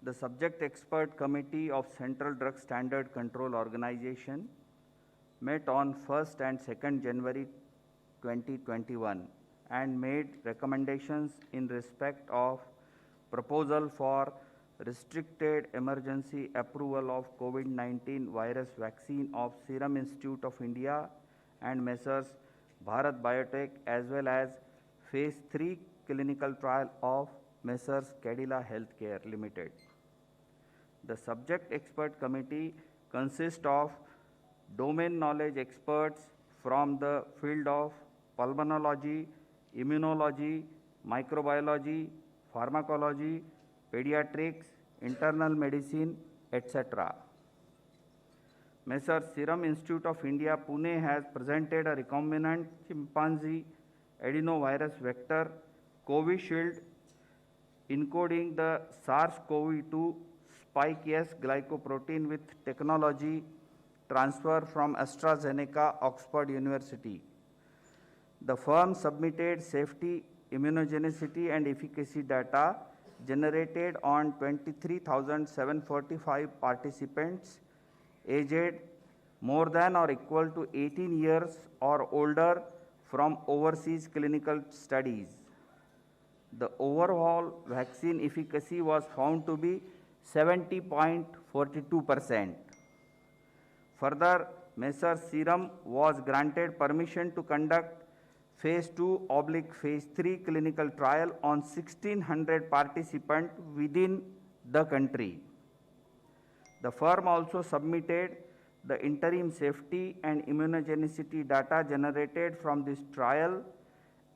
The subject expert committee of Central Drug Standard Control Organization met on 1st and 2nd January 2021 and made recommendations in respect of proposal for restricted emergency approval of COVID-19 virus vaccine of Serum Institute of India and Messrs. Bharat Biotech, as well as Phase 3 clinical trial of Messrs. Cadila Healthcare Limited. The subject expert committee consists of domain knowledge experts from the field of pulmonology, immunology, microbiology, pharmacology, pediatrics, internal medicine, etc. Messrs. Serum Institute of India, Pune has presented a recombinant chimpanzee adenovirus vector Covishield encoding the SARS-CoV-2 spike S glycoprotein with technology transfer from AstraZeneca, Oxford University. The firm submitted safety, immunogenicity and efficacy data generated on 23,745 participants aged more than or equal to 18 years or older from overseas clinical studies. The overall vaccine efficacy was found to be 70.42%. Further, Messrs. Serum was granted permission to conduct Phase 2/Phase 3 clinical trial on 1,600 participants within the country. The firm also submitted the interim safety and immunogenicity data generated from this trial,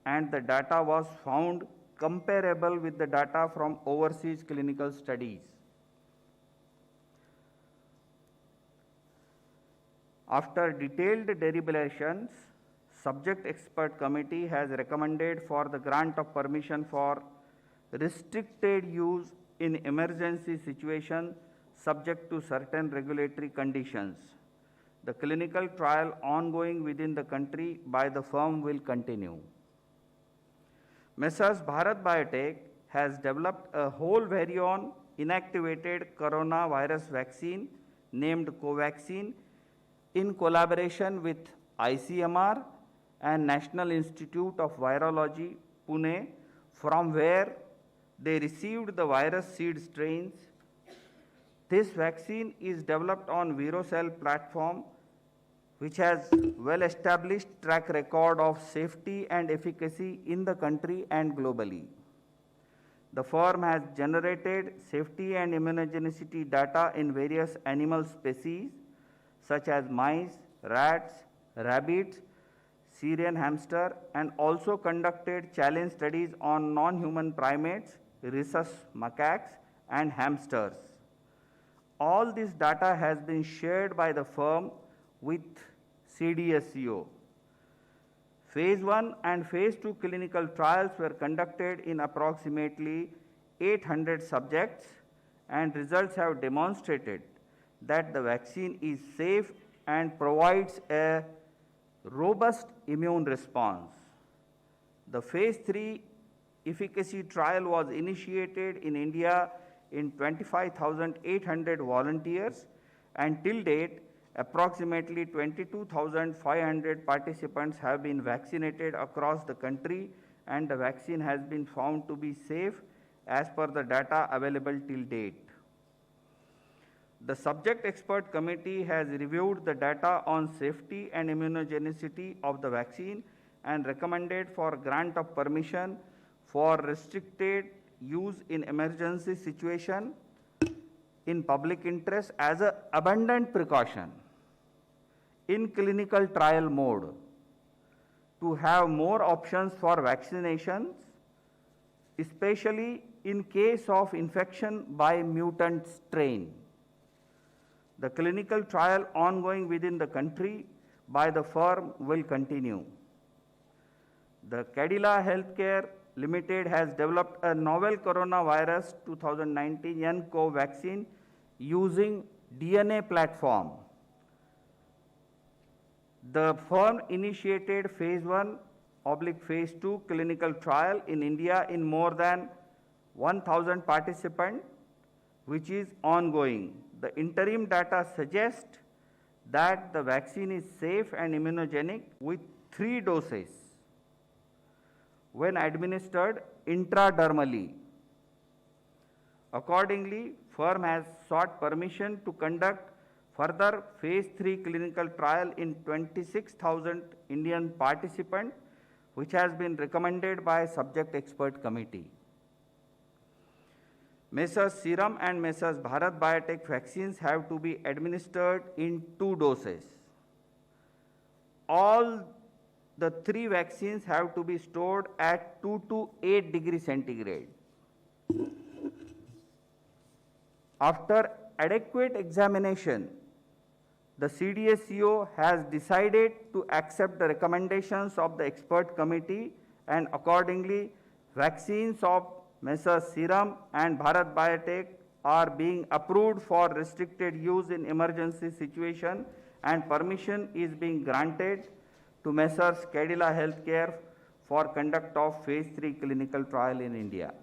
and the data was found comparable with the data from overseas clinical studies. After detailed deliberations, subject expert committee has recommended for the grant of permission for restricted use in emergency situation subject to certain regulatory conditions. The clinical trial ongoing within the country by the firm will continue. Messrs. Bharat Biotech has developed a whole virion inactivated coronavirus vaccine named Covaxin in collaboration with ICMR and National Institute of Virology, Pune, from where they received the virus seed strains. This vaccine is developed on ViroCell platform, which has well-established track record of safety and efficacy in the country and globally. The firm has generated safety and immunogenicity data in various animal species, such as mice, rats, rabbits, Syrian hamster, and also conducted challenge studies on non-human primates, rhesus macaques, and hamsters. All this data has been shared by the firm with CDSCO. Phase 1 and Phase 2 clinical trials were conducted in approximately 800 subjects, and results have demonstrated that the vaccine is safe and provides a robust immune response. The Phase 3 efficacy trial was initiated in India in 25,800 volunteers, and till date, approximately 22,500 participants have been vaccinated across the country, and the vaccine has been found to be safe as per the data available till date. The subject expert committee has reviewed the data on safety and immunogenicity of the vaccine and recommended for grant of permission for restricted use in emergency situation in public interest as an abundant precaution in clinical trial mode to have more options for vaccinations, especially in case of infection by mutant strain. The clinical trial ongoing within the country by the firm will continue. The Cadila Healthcare Limited has developed a novel coronavirus 2019 nCoV vaccine using DNA platform. The firm initiated Phase 1/Phase 2 clinical trial in India in more than 1,000 participants which is ongoing. The interim data suggest that the vaccine is safe and immunogenic with 3 doses when administered intradermally. Accordingly, firm has sought permission to conduct further phase 3 clinical trial in 26,000 Indian participants, which has been recommended by subject expert committee. Messrs Serum and Messrs Bharat Biotech vaccines have to be administered in 2 doses. All the 3 vaccines have to be stored at 2 to 8 degrees centigrade. After adequate examination, the CDSCO has decided to accept the recommendations of the expert committee, and accordingly, vaccines of Messrs Serum and Bharat Biotech are being approved for restricted use in emergency situation, and permission is being granted to Messrs Cadila Healthcare for conduct of phase 3 clinical trial in India.